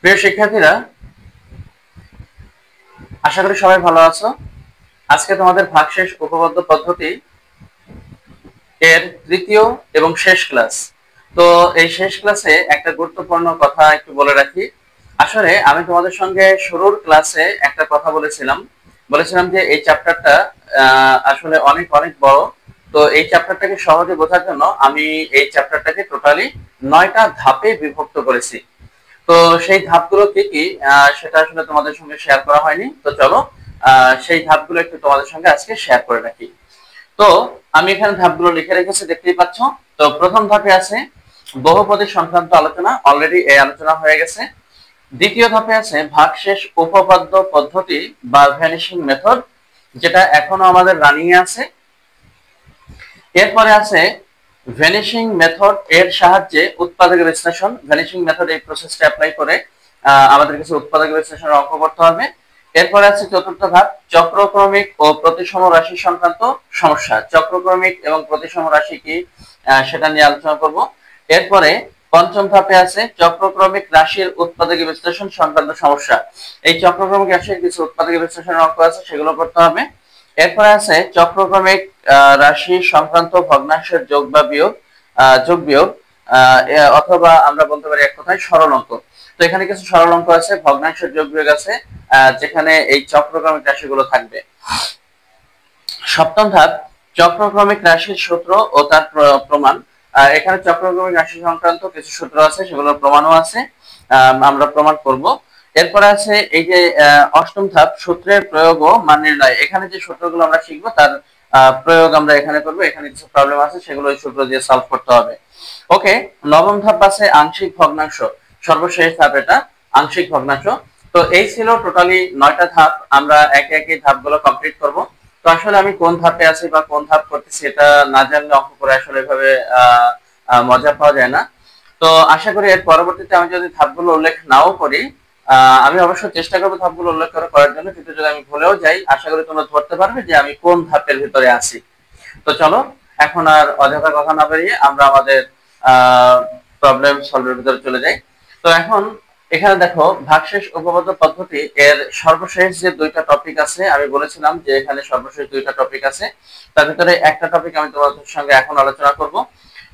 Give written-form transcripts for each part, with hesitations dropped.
প্রিয় শিক্ষার্থীরা, আশা করি সবাই ভালো আছো। আজকে তোমাদের ভাগশেষ উপপাদ্য পদ্ধতি এর তৃতীয় এবং শেষ ক্লাস। তো এই শেষ ক্লাসে একটা গুরুত্বপূর্ণ কথা একটু বলে রাখি। আসলে আমি তোমাদের সঙ্গে শুরুর ক্লাসে একটা কথা বলেছিলাম যে এই চ্যাপ্টারটা আসলে অনেক অনেক বড়। তো এই চ্যাপ্টারটাকে সহজে বোঝার জন্য আমি এই চ্যাপ্টারটাকে টোটালি 9টা ধাপে বিভক্ত করেছি। তো সেই ধাপগুলো কি কি সেটা আসলে তোমাদের সঙ্গে শেয়ার করা হয়নি। তো চলো সেই ধাপগুলো একটু তোমাদের সঙ্গে আজকে শেয়ার করে রাখি। তো আমি এখানে ধাপগুলো লিখে রেখেছি, দেখতেই পাচ্ছ। তো প্রথম ধাপে আছে বহুপদী সংক্রান্ত আলোচনা, অলরেডি এই আলোচনা হয়ে গেছে। দ্বিতীয় ধাপে আছে ভাগশেষ উপপাদ্য পদ্ধতি বা ভ্যানিশিং মেথড, যেটা এখনো আমাদের রানিং এ আছে। এরপরে আছে ভ্যানিশিং মেথড এর সাহায্যে উৎপাদক বিশ্লেষণ। ভ্যানিশিং মেথড এই প্রসেসটা অ্যাপ্লাই করে আমাদের কিছু উৎপাদক বিশ্লেষণের অঙ্ক করতে হবে। এরপরে আছে চতুর্থ ধাপ চক্রক্রমিক ও প্রতিসম রাশি সংক্রান্ত সমস্যা। চক্রক্রমিক এবং প্রতিসম রাশি কি সেটা নিয়ে আলোচনা করব। এরপরে পঞ্চম ধাপে আছে চক্রক্রমিক রাশির উৎপাদক বিশ্লেষণ সংক্রান্ত সমস্যা। এই চক্রক্রমিক রাশির কিছু উৎপাদক বিশ্লেষণের অঙ্ক আছে, সেগুলো করতে হবে। এরপরে আছে চক্রক্রমিক রাশি সংক্রান্ত ভগ্নাংশের যোগ বা বিয়োগ, যোগ বিয়োগ, অথবা আমরা বলতে পারি এক কথায় সরল অঙ্ক। তো এখানে কিছু সরল অঙ্ক আছে, ভগ্নাংশের যোগ বিয়োগ আছে, যেখানে এই চক্রক্রমিক রাশিগুলো থাকবে। সপ্তম ধাপ চক্রক্রমিক রাশির সূত্র ও তার প্রমাণ। এখানে চক্রক্রমিক রাশি সংক্রান্ত কিছু সূত্র আছে, সেগুলোর প্রমাণও আছে, আমরা প্রমাণ করব। এরপরে আছে এই যে অষ্টম ধাপ সূত্রের প্রয়োগ ও মান নির্ণয়। এখানে যে সূত্রগুলো আমরা শিখবো তার প্রয়োগ আমরা এখানে করব। এখানে কিছু প্রবলেম আছে, সেগুলো এই সূত্র দিয়ে সলভ করতে হবে। ওকে, নবম ধাপ আছে আংশিক ভগ্নাংশ। সর্বশেষ ধাপ এটা আংশিক ভগ্নাংশ। তো এই ছিল টোটালি 9টা ধাপ। আমরা একে একে ধাপগুলো কমপ্লিট করব। তো আসলে আমি কোন ধাপে আছি বা কোন ধাপ করতেছি এটা না জানলে অঙ্ক করে আসলে এভাবে মজা পাওয়া যায় না। তো আশা করি এর পরবর্তীতে আমি যদি ধাপগুলো উল্লেখ নাও করি, আমি অবশ্যই চেষ্টা করবো ধাপগুলো উল্লেখ করার জন্য, কিন্তু যদি আমি ভুলেও যাই আশা করি তোমরা ধরতে পারবে যে আমি কোন ধাপের ভিতরে আছি। তো চলো এখন আর অযথা কথা না বেরিয়ে আমরা আমাদের প্রবলেম সলভের ভিতরে চলে যাই। তো এখন এখানে দেখো ভাগশেষ উপপাদ্য পদ্ধতি এর সর্বশেষ যে দুইটা টপিক আছে, আমি বলেছিলাম যে এখানে সর্বশেষ দুইটা টপিক আছে, তার ভিতরে একটা টপিক আমি তোমাদের সঙ্গে এখন আলোচনা করব।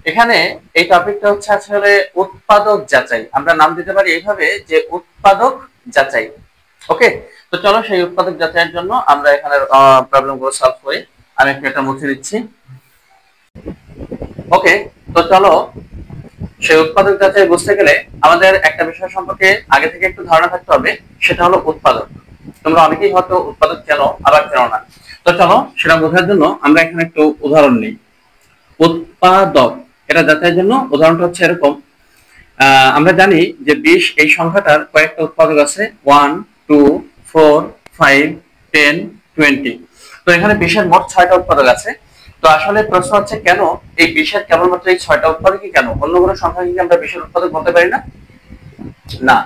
এখানে এই টপিকটা হচ্ছে আসলে উৎপাদক যাচাই। আমরা নাম দিতে পারি এইভাবে যে উৎপাদক যাচাই। ওকে, তো চলো সেই উৎপাদক যাচাইয়ের জন্য আমরা এখানে প্রবলেমগুলো সলভ করি। আমি একটু এটা মুছে দিচ্ছি। ওকে, তো চলো সেই উৎপাদক যাচাই বুঝতে গেলে আমাদের একটা বিষয় সম্পর্কে আগে থেকে একটু ধারণা থাকতে হবে, সেটা হলো উৎপাদক। তোমরা অনেকেই হয়তো উৎপাদক চেনো, আবার চেনো না। তো চলো সেটা বোঝার জন্য আমরা এখানে একটু উদাহরণ নিই। উৎপাদক এটা যাচাইয়ের জন্য উদাহরণটা হচ্ছে এরকম। আমরা জানি যে 20 এই সংখ্যাটার কয়েকটা উৎপাদক আছে, 1 2 4 5 10 20। তো এখানে 20 এর মোট 6টা উৎপাদক আছে। তো আসলে প্রশ্ন হচ্ছে কেন এই 20 এর কেবলমাত্র এই 6টা উৎপাদকই কেন? অন্য কোনো সংখ্যা কি আমরা 20 এর উৎপাদক বলতে পারি না? না,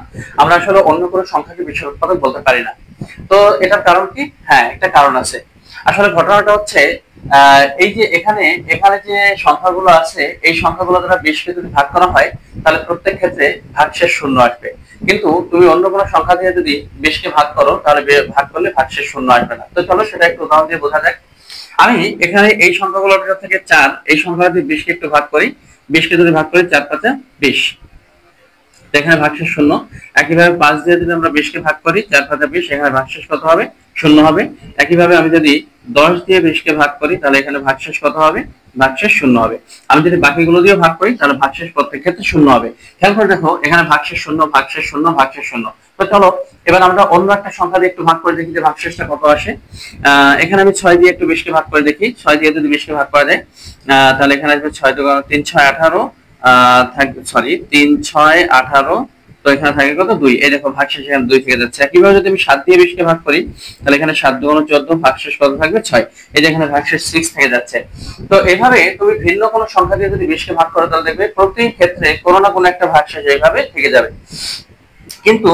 আমরা আসলে অন্য কোনো সংখ্যাকে 20 এর উৎপাদক বলতে পারি না। তো এটার কারণ কি? হ্যাঁ, একটা কারণ আছে। আসলে ঘটনাটা হচ্ছে এই যে এখানে এখানে যে সংখ্যাগুলো আছে, এই সংখ্যাগুলো দ্বারা 20 কে যদি ভাগ করা হয় তাহলে প্রত্যেক ক্ষেত্রে ভাগশেষ 0 আসবে। কিন্তু তুমি অন্য কোনো সংখ্যা দিয়ে যদি 20 কে ভাগ করো তাহলে ভাগ করলে ভাগশেষ 0 আসবে না। তো চলো সেটা একটু উদাহরণ দিয়ে বোঝা যাক। আমি এখানে এই সংখ্যাগুলোর থেকে 4, এই সংখ্যাটা দিয়ে 20 কে একটু ভাগ করি। 20 কে যদি ভাগ করি 4 5 20, এখানে ভাগশেষ 0। একইভাবে 5 দিয়ে যদি আমরা 20 কে ভাগ করি 4 5 20, এখানে ভাগশেষ কত হবে? 0 হবে। একইভাবে আমি যদি 10 দিয়ে 20 কে ভাগ করি তাহলে এখানে ভাগশেষ কত হবে? ভাগশেষ 0 হবে। আমি যদি বাকিগুলো দিয়ে ভাগ করি তাহলে ভাগশেষ প্রত্যেক ক্ষেত্রে 0 হবে। খেয়াল করে দেখো এখানে ভাগশেষ 0 ভাগশেষ 0 ভাগশেষ 0। তো চলো এবার আমরা অন্য একটা সংখ্যা দিয়ে একটু ভাগ করে দেখি যে ভাগশেষটা কত আসে। এখানে আমি 6 দিয়ে একটু 20 কে ভাগ করে দেখি। 6 দিয়ে যদি 20 কে ভাগ করা যায় তাহলে এখানে আসবে 6 2 3 6 18, থাকবে 3 6 18। তো এখানে থাকে কত? 2। এই দেখো ভাগশেষ এখানে 2 থেকে যাচ্ছে। একইভাবে যদি আমি 7 দিয়ে 20 কে ভাগ করি তাহলে এখানে 7 2 14, ভাগশেষ কত থাকবে? 6। এই যে এখানে ভাগশেষ 6 থেকে যাচ্ছে। তো এভাবে তুমি ভিন্ন কোনো সংখ্যা দিয়ে যদি 20 কে ভাগ করো তাহলে দেখবে প্রতি ক্ষেত্রে কোনো না কোনো একটা ভাগশেষ এইভাবে থেকে যাবে। কিন্তু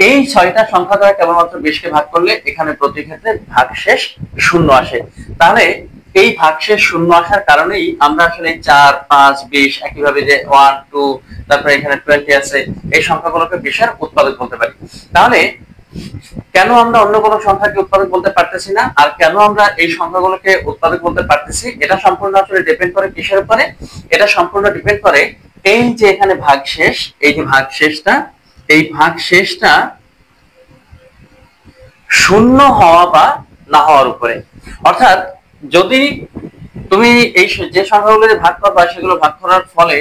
এই 6টা সংখ্যা দ্বারা কেবলমাত্র 20 কে ভাগ করলে এখানে প্রতি ক্ষেত্রে ভাগশেষ 0 আসে। তাহলে এই ভাগশেষ শূন্য আসার কারণেই আমরা আসলে 4, 5, 20 একইভাবে যে 1, 2 তারপরে এখানে 20 আছে, এই সংখ্যাগুলোকে 20-এর উৎপাদক বলতে পারি। তাহলে কেন আমরা অন্য কোনো সংখ্যাকে উৎপাদক বলতে পারতেছি না, আর কেন আমরা এই সংখ্যাগুলোকে উৎপাদক বলতে পারতেছি, এটা সম্পূর্ণ আসলে ডিপেন্ড করে কিসের উপরে? এটা সম্পূর্ণ ডিপেন্ড করে এই যে এখানে ভাগশেষ, এই যে ভাগশেষটা, এই ভাগশেষটা শূন্য হওয়া বা না হওয়ার উপরে। অর্থাৎ যদি তুমি এই যে সংখ্যাগুলো ভাগ করবা, সেগুলো ভাগ করার ফলে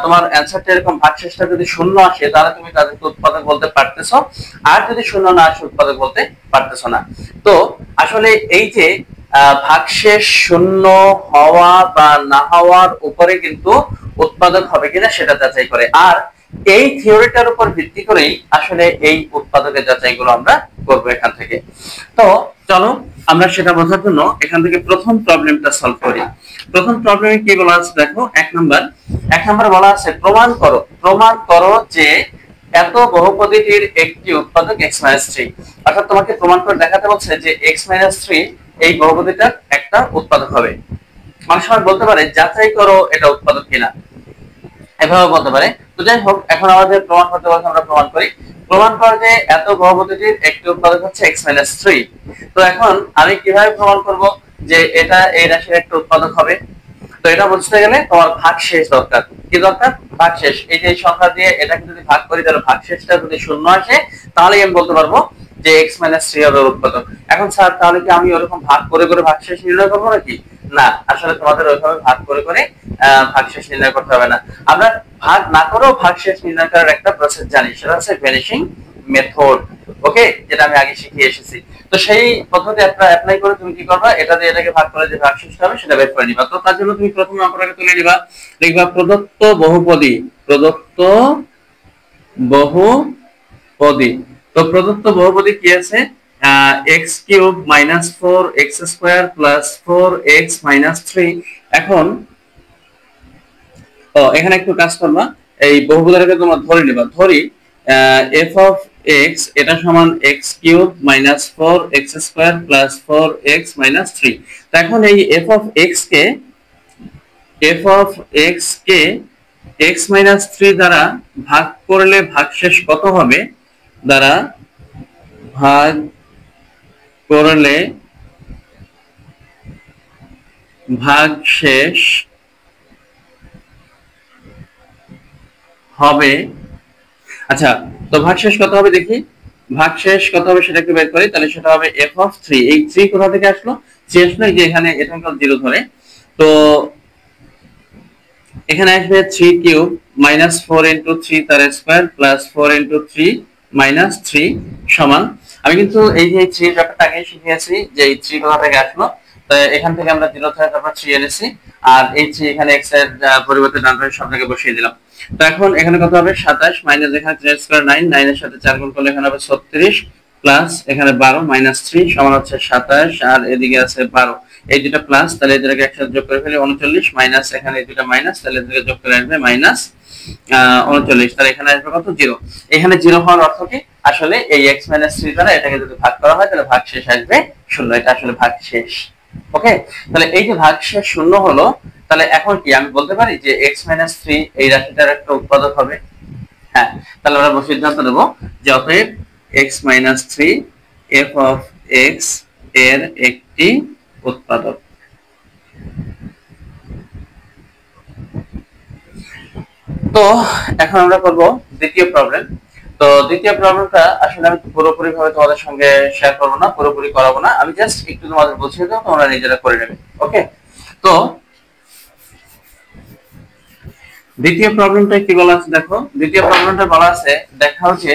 তোমার অ্যানসারটা এরকম ভাগশেষটা যদি শূন্য আসে, তাহলে তুমি তাদেরকে উৎপাদক বলতে পারতেছো, আর যদি শূন্য না আসে উৎপাদক বলতে পারতেছো না। তো আসলে এই যে ভাগশেষ শূন্য হওয়া বা না হওয়ার উপরে কিন্তু উৎপাদক হবে কিনা সেটা যাচাই করে, আর এই থিওরিটার উপর ভিত্তি করেই আসলে এই উৎপাদকের যাচাইগুলো আমরা করবো এখান থেকে। তো চলো আমরা সেটা বোঝার জন্য এখান থেকে প্রথম প্রবলেমটা সলভ করি। প্রথম প্রবলেমে কি বলা আছে দেখো, এক নাম্বার বলা আছে প্রমাণ করো যে এত বহুপদীটির একটি উৎপাদক x - 3। অর্থাৎ তোমাকে প্রমাণ করে দেখাতে বলছে যে x - 3 এই বহুপদীটার একটা উৎপাদক হবে। মানুষ বলতে পারে যাচাই করো এটা উৎপাদক কিনা, এভাবে বলতে পারে। তো যাই হোক, এখন আমাদের প্রমাণ করতে বলতে আমরা প্রমাণ করি। প্রমাণ করে যে এত বহুপদীটির একটি উৎপাদক হচ্ছে x - 3। তো এখন আমি কিভাবে প্রমাণ করব যে এটা এই রাশির একটা উৎপাদক হবে? তো এটা বুঝতে গেলে তোমার ভাগশেষ দরকার। কি দরকার? ভাগশেষ। এই যে সংখ্যা দিয়ে এটাকে যদি ভাগ করি, তাহলে ভাগশেষটা যদি শূন্য আসে, তাহলে আমি বলতে পারবো যে x - 3 হবে উৎপাদক। এখন স্যার, তাহলে কি আমি ওরকম ভাগ করে করে ভাগশেষ নির্ণয় করবো নাকি? না, আসলে তোমাদের ওইভাবে ভাগ করে করে ভাগশেষ নির্ণয় করতে হবে না। আমরা ভাগ না করেও ভাগশেষ নির্ণয় করার একটা প্রসেস জানি, সেটা হচ্ছে ভ্যানিশিং মেথড। ওকে, যেটা আমি আগে শিখিয়ে এসেছি। তো সেই পদ্ধতি অ্যাপ্লাই করে তুমি কি করবা, এটা দিয়ে এটাকে ভাগ করে যে ভাগশেষটা হবে সেটা বের করে নিবা। তো তার জন্য তুমি প্রথম অঙ্কটাকে তুলে নিবা, লিখবা প্রদত্ত বহুপদী। তো প্রদত্ত বহুপদী কি আছে? x³ - 4x² + 4x - 3। এখন এখানে একটু কাজ করবা, এই বহুপদীটাকে তোমরা ধরে নিবা। ধরি f of x এটা সমান x³ - 4x² + 4x - 3। তো এখন এই f of x K x - 3 দ্বারা ভাগ করলে ভাগশেষ কত হবে? দ্বারা ভাগ করলে ভাগশেষ হবে। আচ্ছা, তো ভাগশেষ কত হবে দেখি। ভাগশেষ কত হবে সেটা একটু বের করি। তাহলে সেটা হবে f of 3। এই 3 কোথা থেকে আসলো? 3 আসলো এই যে এখানে এখানকার 0 ধরে। তো এখানে আসবে 3³ - 4 × 3 তার স্কয়ার প্লাস 4 × 3 - 3 সমান। আমি কিন্তু এই যে 3 এর ব্যাপারটা আগে শিখিয়েছি যে এই 3 কোথা থেকে আসলো। তো এখান থেকে আমরা 0 থেকে তারপর 3 এনেছি, আর এই 3 এখানে x এর পরিবর্তে ডান পাশে সবটাকে বসিয়ে দিলাম। তো এখন এখানে কত হবে? 27 মাইনাস এখানে 3 স্কয়ার 9, 9 এর সাথে 4 গুণ করলে এখানে হবে 36 প্লাস এখানে 12 মাইনাস 3 সমান হচ্ছে 27, আর এদিকে আছে 12। এই দুটো প্লাস, তাহলে এদেরকে একসাথে যোগ করে ফেলি 39, মাইনাস এখানে এই দুটো মাইনাস, তাহলে এদেরকে যোগ করে আসবে মাইনাস 39। তাহলে এখানে আসবে কত? 0। এখানে 0 হওয়ার অর্থ কি? আসলে এই x - 3 দ্বারা এটাকে যদি ভাগ করা হয় তাহলে ভাগশেষ আসবে 0। এটা আসলে ভাগশেষ। ওকে, তাহলে এই যে ভাগশেষ 0 হলো, তাহলে এখন কি আমি বলতে পারি যে x - 3 এই রাশিটার একটা উৎপাদক হবে? হ্যাঁ, তাহলে আমরা সিদ্ধান্ত নেব যে অতএব x - 3 f of x এর একটি উৎপাদক। তো এখন আমরা করব দ্বিতীয় প্রবলেম। তো দ্বিতীয় প্রবলেমটা আসলে আমি পুরোপুরি ভাবে তোমাদের সঙ্গে শেয়ার করব না, পুরোপুরি করাবো না, আমি জাস্ট একটু তোমাদের বুঝিয়ে দেবো, তোমরা নিজেরা করে নেবে। ওকে, তো দ্বিতীয় প্রবলেমটা কি বলা আছে দেখো। দ্বিতীয় প্রবলেমটা বলা আছে দেখাও যে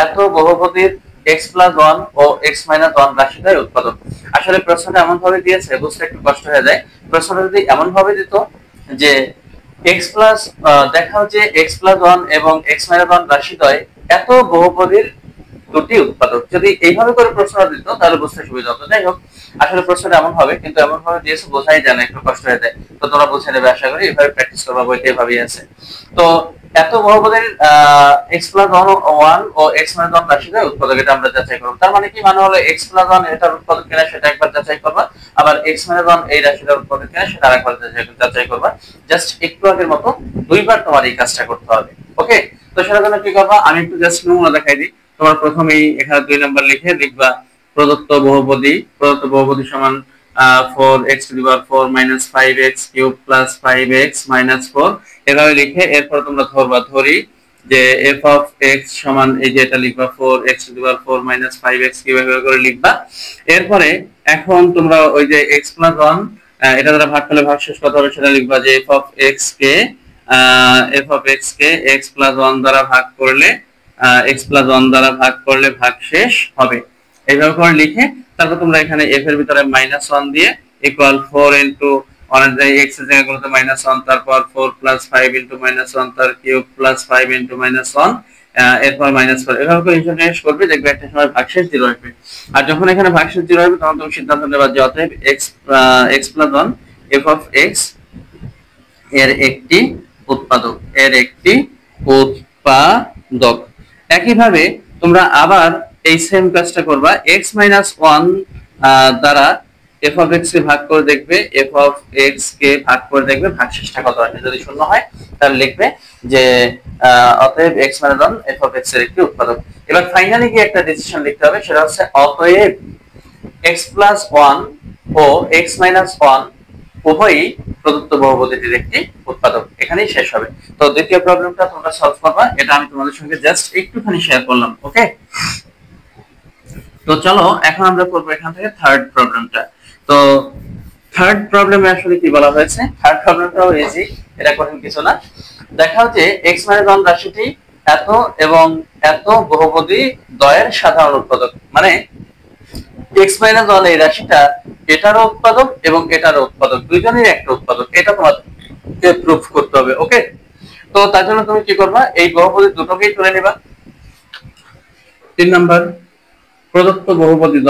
এত বহুপদীর x + 1 ও x - 1 রাশিটার উৎপাদক। আসলে প্রশ্নটা এমন ভাবে দিয়েছে, বুঝতে একটু কষ্ট হয়ে যায়। প্রশ্নটা যদি এমন ভাবে দিত যে দেখাও যে x + 1 এবং x - 1 রাশিদ্বয় এত বহুপদীর দুটি উৎপাদক, যদি এইভাবে করে প্রশ্নটা দিত তাহলে বুঝতে সুবিধা হতো। যাই হোক, আসলে প্রশ্নটা এমন হবে, কিন্তু এমন ভাবে দিয়েছে বোঝাই যায় না, একটু কষ্ট হয়ে যায়। তো তোমরা বুঝে নেবে আশা করি, এভাবে প্র্যাকটিস করবা, বইতে এভাবেই আছে। তো এত বহুপদীর x প্লাস 1 ও x মাইনাস 1 রাশির উৎপাদক, এটা আমরা যাচাই করব। তার মানে কি, মানে হলো x প্লাস 1 এটার উৎপাদক কিনা সেটা একবার যাচাই করবা, আবার x মাইনাস 1 এই রাশিটার উৎপাদক কিনা সেটা আরেকবার যাচাই করবা। জাস্ট একটু আগের মতো দুইবার তোমার এই কাজটা করতে হবে। ওকে, তো সেটার জন্য কি করবা, আমি একটু জাস্ট নমুনা দেখাই দিই। তোমার প্রথমেই এখানে 2 নাম্বার লিখে লিখবা প্রদত্ত বহুপদী সমান 4x to the power 4 minus 5x cube plus 5x minus 4, এভাবে লিখে এরপর তোমরা ধরি যে f অফ x সমান এই যে এটা লিখবা 4x to the power 4 minus 5x cube, এভাবে করে লিখবা। এরপরে এখন তোমরা ওই যে x প্লাস 1 এটা দ্বারা ভাগ করলে ভাগশেষ কত হবে সেটা লিখবা, যে f of x K x plus 1 দ্বারা ভাগ করলে ভাগশেষ হবে, এইভাবে করে লিখে তারপর তোমরা এখানে f এর ভিতরে -1 দিয়ে ইকুয়াল 4 ইনটু অনেক x এর জায়গাগুলোতে -1, তারপর 4 প্লাস 5 ইনটু -1 তার কিউব প্লাস 5 ইনটু -1 এরপর -4, এভাবে করে ইন্টিগ্রেট করবে, দেখবে একটা সময় ভাগশেষ 0 আসবে। আর যখন এখানে ভাগশেষ 0 আসবে তখন তুমি সিদ্ধান্ত নেবা যে অতএব x plus 1 f of x এর একটি উৎপাদক, একইভাবে তোমরা আবার এই সেম কাজটা করবা, x মাইনাস 1 দ্বারা f অফ x কে ভাগ করে দেখবে, ভাগশেষটা কত আসে। যদি শূন্য হয় তাহলে লিখবে যে অতএব x minus 1 f of x এর একটি উৎপাদক। এবার ফাইনালি কি একটা ডিসিশন লিখতে হবে, সেটা হচ্ছে অতএব x প্লাস 1 ও x মাইনাস 1 উভয়ই প্রদত্ত বহুপদীটির একটি উৎপাদক। এখানেই শেষ হবে। তো দ্বিতীয় প্রবলেমটা তোমরা সলভ করবা, এটা আমি তোমাদের সঙ্গে জাস্ট একটুখানি শেয়ার করলাম। ওকে, তো চলো এখন আমরা করব এখান থেকে থার্ড প্রবলেমটা। তো থার্ড প্রবলেমে আসলে কি বলা হয়েছে, থার্ড প্রবলেমটাও ইজি, এটা কঠিন কিছু না। দেখাও যে x মাইনাস 1 রাশিটি এত এবং এত বহুপদী দ্বয়ের সাধারণ উৎপাদক, মানে x মাইনাস 1 এই রাশিটা এটারও উৎপাদক এবং এটারও উৎপাদক, দুইজনের একটা উৎপাদক, এটা তোমাকে প্রুফ করতে হবে। ওকে, তো তার জন্য তুমি কি করবা, এই বহুপদী দুটোকেই তুলে নিবা। 3 নাম্বার, প্রদত্ত বহুপদী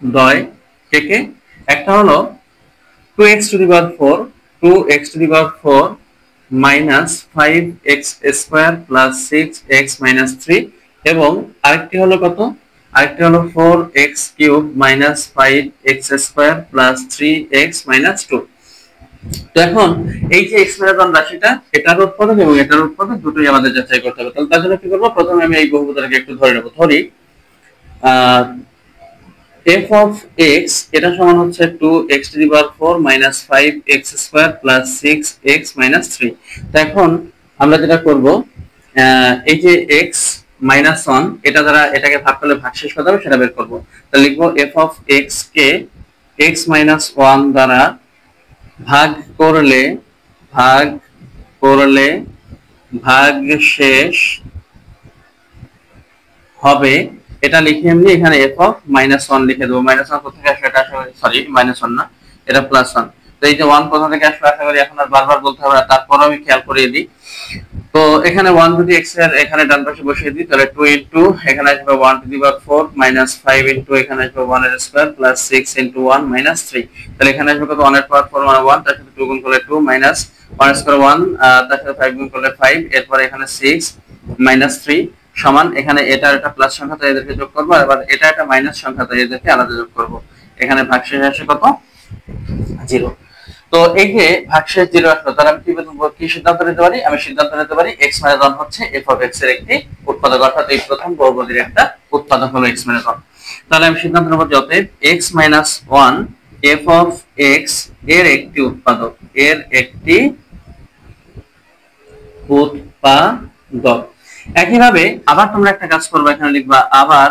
দ্বয় কে কে, একটা হলো 2x to the power 4 minus 5x square plus 6x minus 3, এবং আরেকটি হলো কত, আরেকটি হলো 4x cube minus 5x square plus 3x minus 2। তো এখন এই যে x মাইনাস 1 রাশিটা এটার উৎপাদক এবং এটার উৎপাদক দুটোই আমাদের যাচাই করতে হবে। তাহলে তার জন্য কি করব, প্রথমে আমি এই বহুপদীটাকে একটু ধরে নেব। ধরি f অফ x এটা সমান হচ্ছে 2x to the power 4 minus 5x square plus 6x minus 3। তো এখন আমরা যেটা করব, এই যে x মাইনাস 1 এটা দ্বারা এটাকে ভাগ করলে ভাগশেষ কত হবে সেটা বের করব। তাহলে লিখব f of x K x minus 1 দ্বারা ভাগ করলে ভাগশেষ হবে, এটা লিখে এমনি এখানে f অফ -1 লিখে দেবো। -1 কোথা থেকে আসবে, এটা সরি -1 না, এটা +1। তো এই যে 1 কোথা থেকে আসবে আশা করি এখন আর বারবার বলতে হবে না, তারপরও আমি খেয়াল করিয়ে দিই। তো এখানে 1 যদি x এর এখানে ডান পাশে বসিয়ে দিই, তাহলে 2 ইনটু এখানে আসবে 1 to the power 4 minus 5 into এখানে আসবে 1 এর স্কয়ার প্লাস 6 ইনটু 1 মাইনাস 3। তাহলে এখানে আসবে কত, 1 এর পাওয়ার 4 মানে 1, তার সাথে 2 গুণ করলে 2 মাইনাস 1 স্কয়ার 1, তার সাথে 5 গুণ করলে 5, এরপর এখানে 6 মাইনাস 3 সমান, এখানে এটা একটা প্লাস সংখ্যা তাই এদেরকে যোগ করব, আর এবার এটা একটা মাইনাস সংখ্যা তাই এদেরকে আলাদা যোগ করব। এখানে ভাগশেষ আসে কত, 0। তো এই যে ভাগশেষ 0 আসলো, তাহলে আমি কি সিদ্ধান্ত নিতে পারি, আমি সিদ্ধান্ত নিতে পারি x মাইনাস 1 হচ্ছে f অফ x এর একটি উৎপাদক, অর্থাৎ এই প্রথম বহুপদীর একটা উৎপাদক হলো x মাইনাস 1। তাহলে আমি সিদ্ধান্ত নেব যে অতএব x minus 1 f of x এর একটি উৎপাদক, একইভাবে আবার তোমরা একটা কাজ করবে, এখানে লিখবা আবার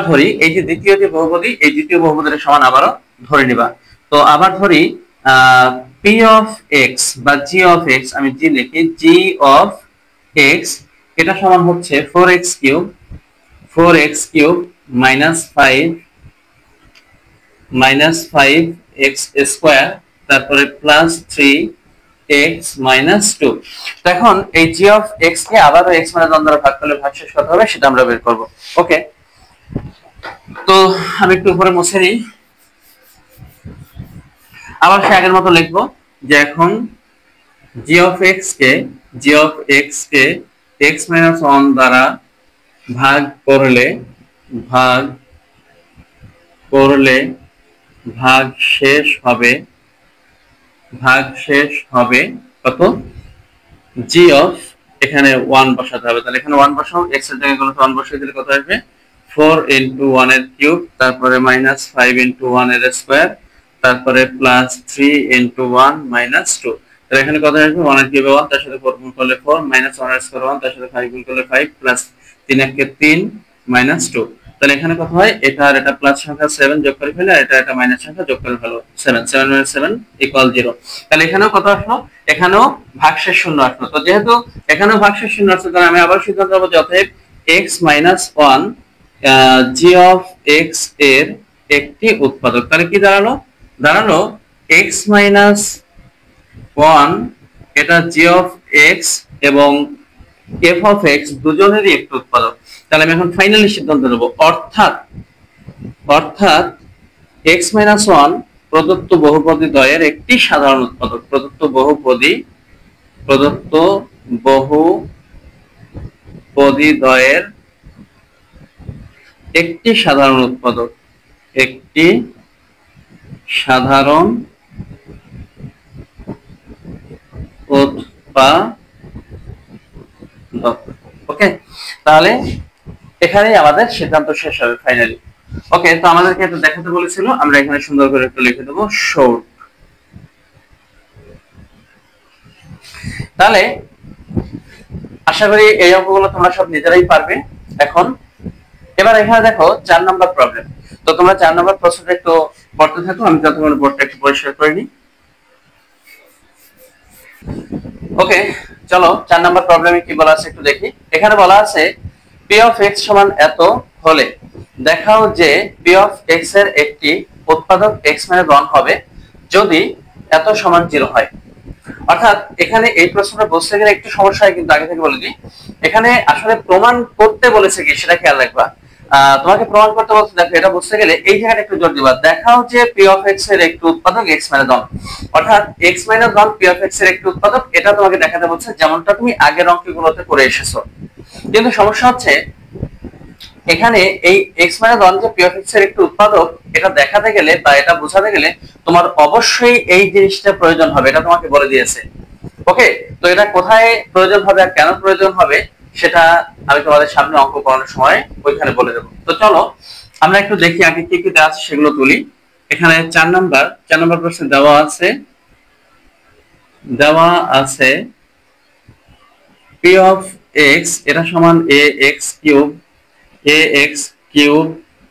ধরি এই যে দ্বিতীয় যে বহুপদী, এই দ্বিতীয় বহুপদীর সমান আবারও ধরে নিবা। তো আবার ধরি p অফ x বা g অফ x, আমি g লিখি, g অফ x এটা সমান হচ্ছে 4x cube minus 5x square তারপরে প্লাস 3x মাইনাস 2। তো এখন এই g অফ x কে আবারও x মাইনাস 1 দ্বারা ভাগ করলে ভাগশেষ কত হবে সেটা আমরা বের করব। ওকে, তো আমি একটু উপরে মুছে নিই। আবার সে আগের মতো লিখবো যে এখন জি অফ এক্স কে এক্স মাইনাস ওয়ান দ্বারা ভাগ করলে ভাগ করলে ভাগ শেষ হবে কত, জি অফ, এখানে 1 বসাতে হবে, তাহলে এখানে 1 বসাও, এক্স এর জায়গায় 1 বসিয়ে দিলে কত আসবে 4 ইনটু 1 এর কিউব, তারপরে মাইনাস 5 ইনটু 1 এর স্কয়ার, তারপরে প্লাস 3 ইনটু 1 মাইনাস 2। তাহলে এখানে কত আসবে 1 এর কিউবে 1, তার সাথে 4 গুণ করলে 4, মাইনাস 1 এর স্কয়ার 1, তার সাথে 5 গুণ করলে 5, প্লাস 3 একে 3 মাইনাস 2। তাহলে এখানে কত হয়, এটা আর এটা প্লাস সংখ্যা 7 যোগ করে ফেলে, আর এটা মাইনাস সংখ্যা যোগ করে ফেলো 7, 7 মাইনাস 7 ইকুয়াল 0। তাহলে এখানেও কত আসলো, এখানেও ভাগশেষ শূন্য আসলো। তো যেহেতু এখানেও ভাগশেষ শূন্য আসছে, তাহলে আমি আবার সিদ্ধান্ত নেব যে অতএব x minus 1 G of x এর একটি উৎপাদক। তাহলে কি দাঁড়ালো x মাইনাস 1 এটা জি অফ এক্স এবং f অফ এক্স দুজনেরই একটি উৎপাদক। তাহলে আমি এখন ফাইনালি সিদ্ধান্ত নেব, অর্থাৎ x মাইনাস 1 প্রদত্ত বহুপদী দ্বয়ের একটি সাধারণ উৎপাদক। প্রদত্ত বহুপদী দ্বয়ের একটি সাধারণ উৎপাদক, একটি সাধারণ উৎপাদক। ওকে, তাহলে এখানেই আমাদের সিদ্ধান্ত শেষ হবে ফাইনালি। ওকে, তো আমাদেরকে এটা দেখাতে বলেছিল, আমরা এখানে সুন্দর করে একটু লিখে দেবো শর্ট। তাহলে আশা করি এই অঙ্কগুলো তোমরা সব নিজেরাই পারবে। এখন এবার এখানে দেখো 4 নাম্বার প্রবলেম। তো তোমরা 4 নাম্বার প্রশ্নটা একটু পড়তে থাকো, আমি যতক্ষণ বোর্ডটা একটু পরিষ্কার করে নিই। ওকে, চলো 4 নাম্বার প্রবলেমে কি বলা আছে একটু দেখি। এখানে বলা আছে p অফ x সমান এত হলে দেখাও যে p অফ x এর একটি উৎপাদক x - 1 হবে যদি এত সমান 0 হয়। অর্থাৎ এখানে এই প্রশ্নটা বুঝতে গেলে একটু সমস্যা হয়, কিন্তু আগে থেকে বলে দিই, এখানে আসলে প্রমাণ করতে বলেছে কি সেটা খেয়াল রাখবা। তোমাকে প্রমাণ করতে বলছে, দেখো এটা বুঝতে গেলে এই জায়গাটা একটু জোর দিবা, দেখাও যে p অফ x এর একটি উৎপাদক x - 1, অর্থাৎ x - 1 p অফ x এর একটি উৎপাদক, এটা তোমাকে দেখাতে বলছে, যেমনটা তুমি আগের অঙ্কগুলোতে করে এসেছো। কিন্তু সমস্যা হচ্ছে এখানে এই x - 1 যে p অফ x এর একটি উৎপাদক, এটা দেখাতে গেলে বা এটা বোঝাতে গেলে তোমার অবশ্যই এই জিনিসটা প্রয়োজন হবে, এটা তোমাকে বলে দিয়েছে। ওকে, তো এটা কোথায় প্রয়োজন হবে আর কেন প্রয়োজন হবে সেটা আমি তোমাদের সামনে অঙ্ক করানোর সময় ওইখানে বলে দেবো। তো চলো আমরা একটু দেখি আগে কি কি দেওয়া আছে সেগুলো তুলি। এখানে 4 নাম্বার প্রশ্নে দেওয়া আছে p অফ x এটা সমান ax cube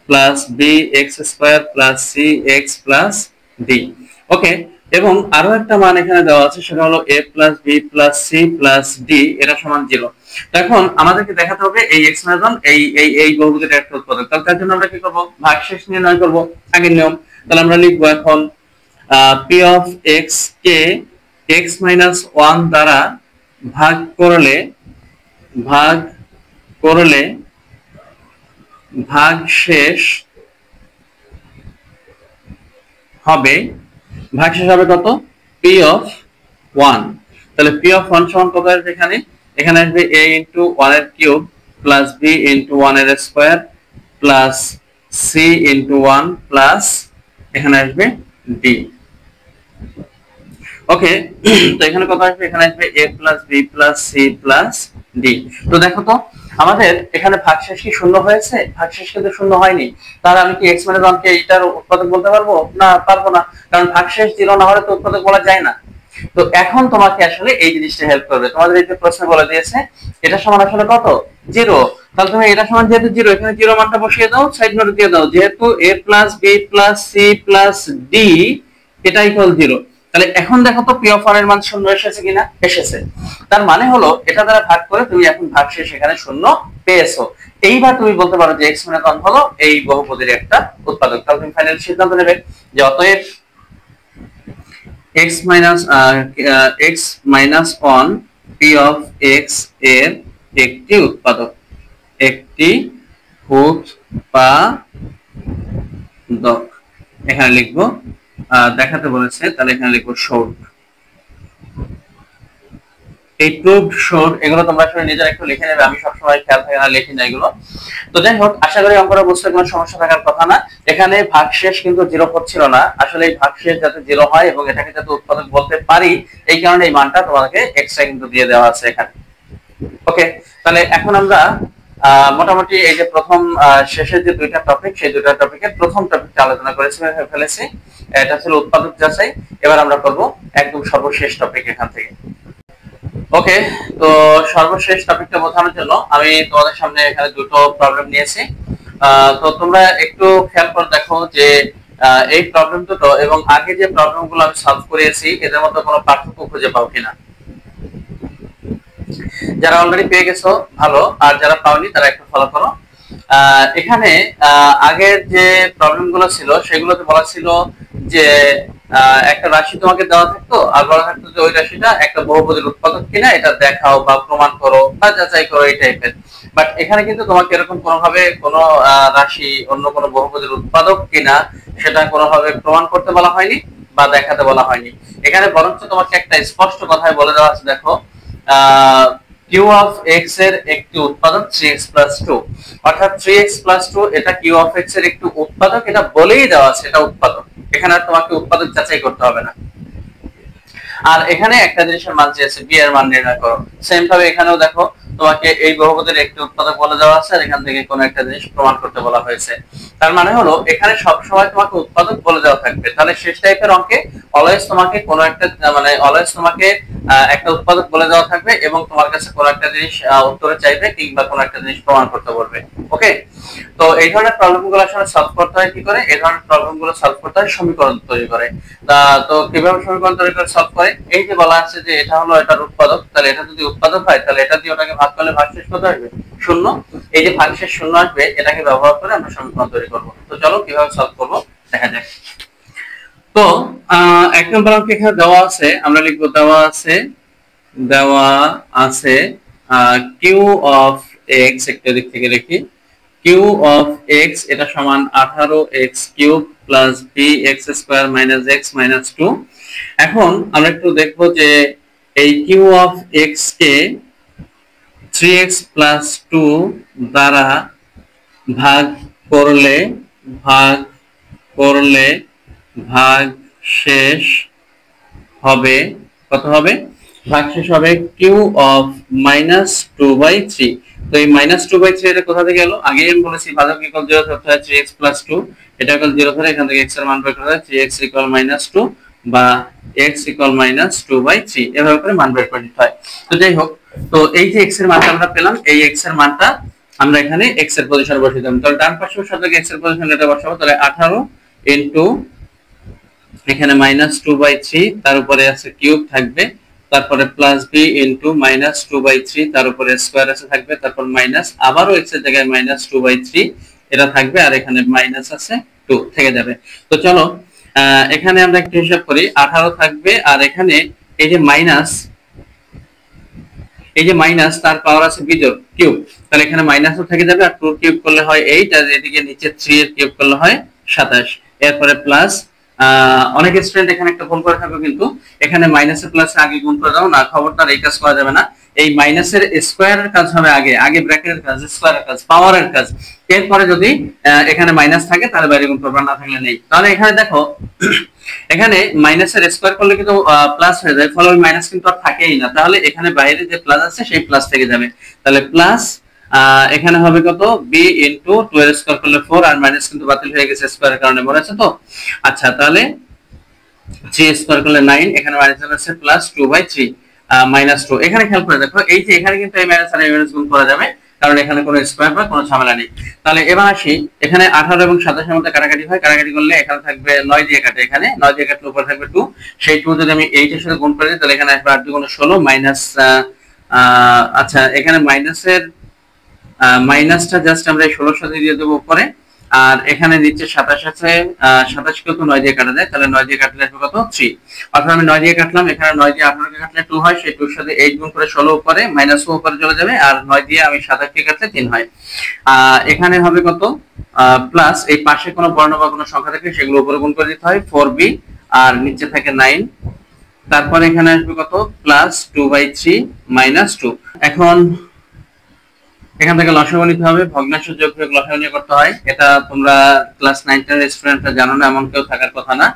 plus bx square plus cx plus d। ওকে, এবং আরো একটা মান এখানে দেওয়া আছে, সেটা হলো a plus b plus c plus d এটা সমান 0। এখন আমাদেরকে দেখাতে হবে এই x - 1 এই বহুপদীর একটা উৎপাদক। তার জন্য আমরা কি করব, ভাগশেষ নির্ণয় করব, আগের নিয়ম। তাহলে আমরা লিখব এখন p of x K x - 1 দ্বারা ভাগ করলে ভাগশেষ হবে কত, p অফ 1। তাহলে p অফ 1 সমান কত আসবে, এখানে আসবে a ইনটু 1 এর কিউব প্লাস b ইনটু 1 এর square plus c into 1 plus এখানে আসবে d। ওকে, তো এখানে কত আসবে, এখানে আসবে a plus b plus c plus d। তো দেখো তো আমাদের এখানে ভাগশেষ কি শূন্য হয়েছে? ভাগশেষ কিন্তু শূন্য হয়নি। তাহলে আমি কি x - 1 কে এটার উৎপাদক বলতে পারবো? না, পারবো না, কারণ ভাগশেষ 0 না হলে তো উৎপাদক বলা যায় না। তো এখন তোমাকে আসলে এই জিনিসটা হেল্প করবে, তোমাদের এই যে প্রশ্ন বলে দিয়েছে এটা সমান আসলে কত, 0। তাহলে তুমি এটা সমান যেহেতু 0, এখানে 0 মানটা বসিয়ে দাও, সাইড নোট দিয়ে দাও, যেহেতু a plus b plus c plus d এটা ইকুয়াল 0। তাহলে এখন দেখো তো p অফ 1 এর মান শূন্য এসেছে কিনা, এসেছে। তার মানে হলো এটা দ্বারা ভাগ করে তুমি এখন ভাগশেষ এখানে শূন্য পেয়েছো। এইবার তুমি বলতে পারো যে x - 1 হলো এই বহুপদীর একটা উৎপাদক। তাহলে তুমি ফাইনাল সিদ্ধান্ত নেবে যে অতএব x minus 1 p of x এর একটি উৎপাদক, এখানে লিখবো দেখাতে বলেছে, তাহলে এখানে লিখবো শোড। এই প্রুভড শোড এগুলো তোমরা আসলে নিজেরা একটু লিখে নেবে, আমি সবসময় খেয়াল থাকে না, লিখি না এগুলো। তো যাই হোক, আশা করি অঙ্কটা বুঝতে কোনো সমস্যা থাকার কথা না। এখানে ভাগশেষ কিন্তু 0 হচ্ছিল না, আসলে এই ভাগশেষ যাতে 0 হয় এবং এটাকে যাতে উৎপাদক বলতে পারি, এই কারণে এই মানটা তোমাকে এক্সট্রা কিন্তু দিয়ে দেওয়া আছে এখানে। ওকে, তাহলে এখন আমরা মোটামুটি এই যে প্রথম শেষের যে দুইটা টপিক, সেই দুইটা টপিকের প্রথম টপিকটা আলোচনা করেছি ফেলেছি, এটা ছিল উৎপাদক যাচাই। এবার আমরা করব একদম সর্বশেষ টপিক এখান থেকে। ওকে, তো সর্বশেষ টপিকটা বোঝানোর জন্য আমি তোমাদের সামনে এখানে দুটো প্রবলেম নিয়েছি। তো তোমরা একটু খেয়াল করে দেখো যে এই প্রবলেম দুটো এবং আগে যে প্রবলেমগুলো আমি সলভ করেছি এদের মধ্যে কোনো পার্থক্য খুঁজে পাও কিনা। যারা অলরেডি পেয়ে গেছো ভালো, আর যারা পাওনি তারা একটু ফলো করো। এখানে আগের যে প্রবলেম গুলো ছিল সেগুলোতে বলা ছিল যে একটা রাশি তোমাকে দেওয়া থাকতো, আর বলা থাকতো যে ওই রাশিটা একটা বহুপদীর উৎপাদক কিনা এটা দেখাও বা প্রমাণ করো বা যাচাই করো, এই টাইপের। বাট এখানে কিন্তু তোমাকে এরকম কোনোভাবে কোনো রাশি অন্য কোনো বহুপদীর উৎপাদক কিনা সেটা কোনোভাবে প্রমাণ করতে বলা হয়নি বা দেখাতে বলা হয়নি। এখানে বরঞ্চ তোমাকে একটা স্পষ্ট কথায় বলে দেওয়া আছে, দেখো q of x এর একটি উৎপাদক 3x + 2, অর্থাৎ 3x + 2 এটা q of x এর একটি উৎপাদক, এটা বলেই দেওয়া আছে এটা উৎপাদক। এখানে আর তোমাকে উৎপাদক যাচাই করতে হবে না। আর এখানে একটা জিনিসের মান চেয়েছে, b এর মান নির্ণয় করো। সেম ভাবে এখানেও দেখো তোমাকে এই বহুপদীর একটি উৎপাদক বলে দেওয়া আছে, আর এখান থেকে কোন একটা জিনিস প্রমাণ করতে বলা হয়েছে। তার মানে হলো এখানে সব সময় তোমাকে উৎপাদক বলে দেওয়া থাকবে, তাহলে শেষ টাইপের অঙ্কে অলওয়েজ তোমাকে কোন একটা মানে অলওয়েজ তোমাকে একটা উৎপাদক বলে দেওয়া থাকবে এবং তোমার কাছে কোন একটা জিনিস উত্তরে চাইবে কিংবা কোন একটা জিনিস প্রমাণ করতে বলবে। ওকে, তো এই ধরনের প্রবলেমগুলো আসলে সলভ করতে হয় কি করে? এই ধরনের প্রবলেমগুলো সলভ করতে হয় সমীকরণ তৈরি করে। তো কিভাবে সমীকরণ তৈরি করে সলভ করে? এই যে বলা আছে যে এটা হলো এটার উৎপাদক, তাহলে এটা যদি উৎপাদক হয় তাহলে এটা দিয়ে ওটাকে ভাগ করলে ভাগশেষ কত আসবে? 0। এই যে ভাগশেষ 0 আসবে এটাকে ব্যবহার করে আমরা সমীকরণ তৈরি করব। তো চলো কিভাবে সলভ করব দেখা যাক। তো এক নম্বর অঙ্কে এখানে দেওয়া আছে, আমরা লিখব দেওয়া আছে q of x, একটা দিক থেকে লিখি, q of x এটা সমান 18x³ + bx² - x - 2। এখন আমরা একটু দেখব যে এই q of x K 3x + 2 দ্বারা ভাগ করলে ভাগশেষ হবে কত হবে? ভাগশেষ হবে q of -2/3। তো এই -2/3 এটা কোথা থেকে এলো? আগে আমি বলেছি ভাজক ইকুয়াল 0 ধরতে হয় 3x + 2, এটা ইকুয়াল 0 ধরে এখান থেকে x এর মান বের করতে হয় 3x = -2 বা x = -2/3, এভাবে করে মান বের করে নিতে হয়। তো যাই হোক, তো এই যে x এর মানটা আমরা পেলাম, এই x এর মানটা আমরা এখানে x এর পজিশনে বসিয়ে দিলাম। তাহলে ডান পাশেও সাথে x এর পজিশনে এটা বসাবো, তাহলে 18 ইনটু এখানে -2/3, তার উপরে আছে কিউব থাকবে, তারপরে প্লাস b ইনটু -2/3, তার উপরে স্কয়ার আছে থাকবে, তারপর মাইনাস আবারও x এর জায়গায় -2/3 এটা থাকবে, আর এখানে মাইনাস আছে 2 থেকে যাবে। তো চলো এখানে আমরা একটু হিসাব করি, 18 থাকবে, আর এখানে এই যে মাইনাস তার পাওয়ার আছে বিজোড় কিউব, তাহলে এখানে মাইনাসও থেকে যাবে, আর 2 কিউব করলে হয় 8, আর এদিকে নিচে 3 এর কিউব করলে হয় 27, এরপরে প্লাস অনেক স্টুডেন্ট এখানে একটা ভুল করে থাকবে, কিন্তু এখানে মাইনাসের প্লাসে আগে গুণ করে দাও না, খবরদার এই কাজ করা যাবে না। এই মাইনাসের স্কয়ারের কাজ হবে আগে ব্র্যাকেটের কাজ, স্কয়ারের কাজ, পাওয়ারের কাজ। এরপরে যদি এখানে মাইনাস থাকে তাহলে বাইরে গুণ করবে, না থাকলে নেই। তাহলে এখানে দেখো এখানে মাইনাসের স্কয়ার করলে কিন্তু প্লাস হয়ে যায়, ফলে ওই মাইনাস কিন্তু আর থাকেই না, তাহলে এখানে বাইরে যে প্লাস আছে সেই প্লাস থেকে যাবে। তাহলে প্লাস এখানে হবে কত? b ইনটু 2 এর স্কয়ার করলে 4, আর মাইনাস কিন্তু বাতিল হয়ে গেছে স্কয়ারের কারণে, মনে আছে তো? আচ্ছা, তাহলে 3 স্কয়ার করলে 9, এখানে মাইনাস আছে প্লাস 2/3 -2। এখানে খেয়াল করে দেখো, এই যে এখানে কিন্তু এই মাইনাস আর এই মাইনাস গুণ করা যাবে, কারণ এখানে কোনো স্কয়ার বা কোনো ঝামেলা নেই। তাহলে এবার আসি, এখানে 18 এবং 27 এর মধ্যে কাটাকাটি হয়, কাটাকাটি করলে এখানে থাকবে 9 দিয়ে কাটে, এখানে 9 দিয়ে কাটলে উপরে থাকবে 2, সেই 2 যদি আমি 8 এর সাথে গুণ করে দিই তাহলে এখানে আসবে 8 × 16 মাইনাস আচ্ছা, এখানে মাইনাসটা জাস্ট আমরা 16 সাথে দিয়ে দেব উপরে, আর এখানে নিচে 27 আছে, 27 কে তো 9 দিয়ে কাটা যায়, তাহলে 9 দিয়ে কাটলে আসবে কত? 3। অর্থাৎ আমি 9 দিয়ে কাটলাম, এখানে 9 দিয়ে 18 কে কাটলে 2 হয়, সেই 2 এর সাথে 8 গুণ করে 16 উপরে, মাইনাস উপরে চলে যাবে, আর 9 দিয়ে আমি 27 কে কাটলে 3 হয়। এখানে হবে কত? প্লাস এই পাশে কোনো বর্ণ বা কোনো সংখ্যা থাকলে সেগুলো উপরে গুণ করে দিতে হয় 4b, আর নিচে থাকে 9। তারপর এখানে আসবে কত, প্লাস 2/3 মাইনাস 2। এখন এখান থেকে লসাগু নিতে হবে, ভগ্নাংশ যোগ বিয়োগ লসাগু নিয়ে করতে হয়। এটা তোমরা ক্লাস 9 10 স্টুডেন্টরা জানো না, এমন কেউ থাকার কথা না।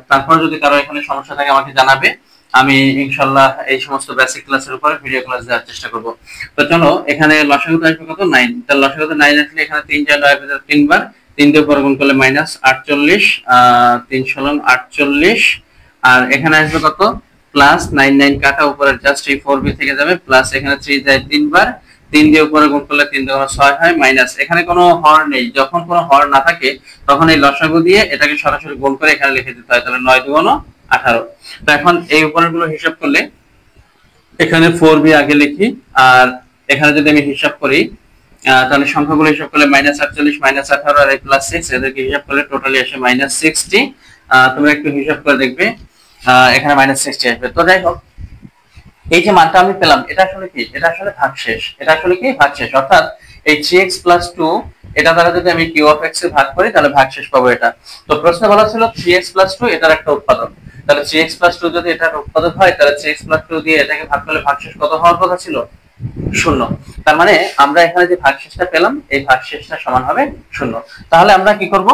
তারপর যদি কারো এখানে সমস্যা থাকে আমাকে জানাবে, আমি ইনশাআল্লাহ এই সমস্ত বেসিক ক্লাসের উপরে ভিডিও ক্লাস দেওয়ার চেষ্টা করব। তো চলো এখানে লসাগু আসবে কত, 9। তাহলে লসাগু 9 আসলে এখানে 3 যায় 3 বার, 3 দিয়ে উপরে গুণ করলে মাইনাস 48, 3 × 48। আর এখানে আসবে কত, প্লাস 9 কাটা উপরে জাস্ট এই 4b থেকে যাবে, প্লাস এখানে 3 যায় 3 বার, 3 দিয়ে উপরে গুণ করলে 3 × 6 হয়, মাইনাস এখানে কোনো হর নেই। যখন কোনো হর না থাকে তখন এই লসাগু দিয়ে এটাকে সরাসরি গুণ করে এখানে লিখে দিতে হয়। তাহলে 9 × 2 = 18। তো এখন এই উপরেরগুলো হিসাব করলে এখানে 4b আগে লিখি, আর এখানে যদি আমি হিসাব করি তাহলে সংখ্যাগুলো হিসাব করলে -48 -18 আর এই +6 এদেরকে হিসাব করলে টোটালি আসে -60। তোমরা একটু হিসাব করে দেখবে এখানে -60 আসবে। তো যাই হোক, এই যে মানটা আমি পেলাম এটা আসলে কি, এটা আসলে ভাগশেষ। এটা আসলে কি, ভাগশেষ। অর্থাৎ এই 3x + 2 এটা দ্বারা যদি আমি q of x এ ভাগ করি তাহলে ভাগশেষ পাবো এটা। তো প্রশ্নে বলা ছিল 3x + 2 এটার একটা উৎপাদক। তাহলে 3x + 2 যদি এটার উৎপাদক হয় তাহলে 3x + 2 দিয়ে এটাকে ভাগ করলে ভাগশেষ কত হওয়ার কথা ছিল, 0। তার মানে আমরা এখানে যে ভাগশেষটা পেলাম এই ভাগশেষটা সমান হবে 0। তাহলে আমরা কি করব,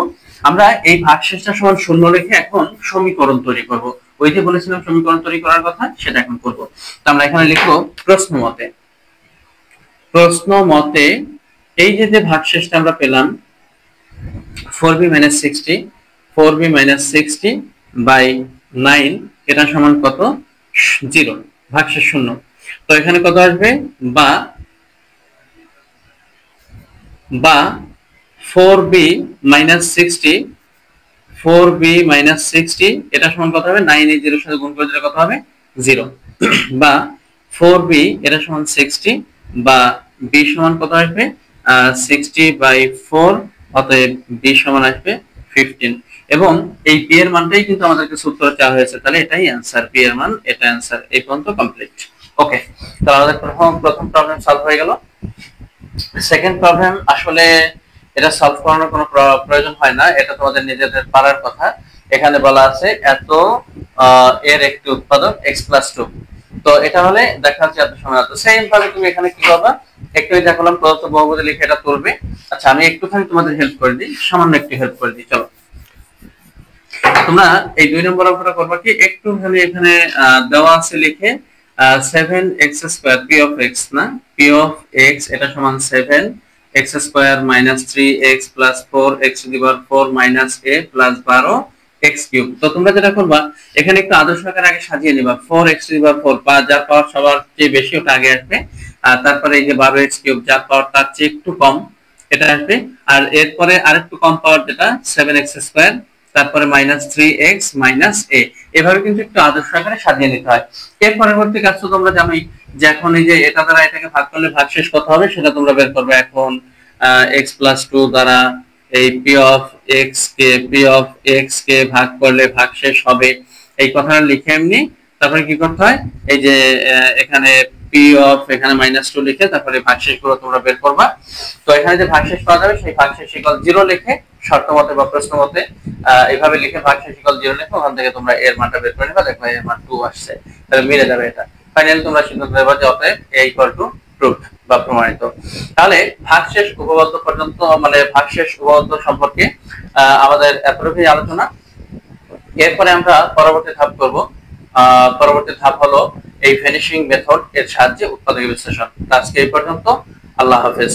আমরা এই ভাগশেষটা সমান 0 রেখে এখন সমীকরণ তৈরি করব। ওই যে বলেছিলাম সমীকরণ তৈরি করার কথা, সেটা এখন করব। তো আমরা এখানে লিখব প্রশ্ন মতে এই যে ভাগশেষটা আমরা পেলাম 4b - 60, 4b - 60/9 এটা সমান কত, 0, ভাগশেষ 0। তো এখানে কত আসবে, বা 4b - 60, 4b - 60 এটা সমান কত হবে, 9 এই 0 এর সাথে গুণ করে দিলে কত হবে, 0। বা 4b এটা সমান 60, বা b সমান কত আসবে, 60/4, অতএব b সমান আসবে 15। এবং এই b এর মানটাই কিন্তু আমাদেরকে সূত্রে চাওয়া হয়েছে, তাহলে এটাই आंसर, b এর মান এটা आंसर। এই পর্যন্ত কমপ্লিট। ওকে, তাহলে আমাদের প্রথম প্রবলেম সলভ হয়ে গেল। সেকেন্ড প্রবলেম আসলে এটা সলভ করানোর কোনো প্রয়োজন হয় না, এটা তোমাদের নিজেদের পারার কথা। এখানে বলা আছে এত এর একটি উৎপাদক x + 2। তো এটা হলে দেখা যাচ্ছে এত সময় এত। সেম ভাবে তুমি এখানে কি করবা, একটু দেখালাম প্রদত্ত বহুপদী লিখে এটা তুলবে। আচ্ছা, আমি একটুখানি তোমাদের হেল্প করে দিই, সামান্য একটু হেল্প করে দিই। চলো তোমরা এই 2 নম্বর অঙ্কটা করবা কি, একটুখানি এখানে দেওয়া আছে লিখে 7x² p of x না, p of x এটা সমান 7x² - 3x + 4x⁴ - a + 12x³ তো তোমরা যেটা করবা এখানে একটু আদর্শ আকারে আগে সাজিয়ে নিবা, 4x⁴ বা যার পাওয়ার সবার চেয়ে বেশি ওটা আগে আসবে, আর তারপরে এই যে 12x³ যার পাওয়ার তার চেয়ে একটু কম এটা আসবে, আর এরপরে আরেকটু কম পাওয়ার যেটা 7x², তারপরে -3x - a। এভাবে কিন্তু একটু আদর্শ আকারে সাজিয়ে নিতে হয়। এর পরবর্তী কাজ তো তোমরা জানোই যে এখন এই যে এটা দ্বারা এটাকে ভাগ করলে ভাগশেষ কত হবে সেটা তোমরা বের করবে। এখন x + 2 দ্বারা এই p of x কে ভাগ করলে ভাগশেষ হবে, এই কথাটা লিখে এমনি তারপরে কি করতে হয়, এই যে এখানে p of এখানে -2 লিখে তারপরে ভাগশেষগুলো তোমরা বের করবা। তো এখানে যে ভাগশেষ পাওয়া যাবে সেই ভাগশেষ ইকুয়াল 0 লিখে শর্ত মতে বা প্রশ্ন মতে এইভাবে লিখে ভাগশেষ ইকুয়াল 0 লিখে ওখান থেকে তোমরা এর মানটা বের করে নেবা, দেখো এর মান 2 আসছে, তাহলে মিলে যাবে এটা। ফাইনালি তোমরা সিদ্ধান্ত নেবা যে অতএব a = প্রুফড বা প্রমাণিত। তাহলে ভাগশেষ উপপাদ্য পর্যন্ত মানে ভাগশেষ উপপাদ্য সম্পর্কে আমাদের এতটুকুই আলোচনা। এরপরে আমরা পরবর্তী ধাপ করব। পরবর্তী ধাপ হলো এই ভ্যানিশিং মেথড এর সাহায্যে উৎপাদক বিশ্লেষণ। আজকে এই পর্যন্ত, আল্লাহ হাফেজ।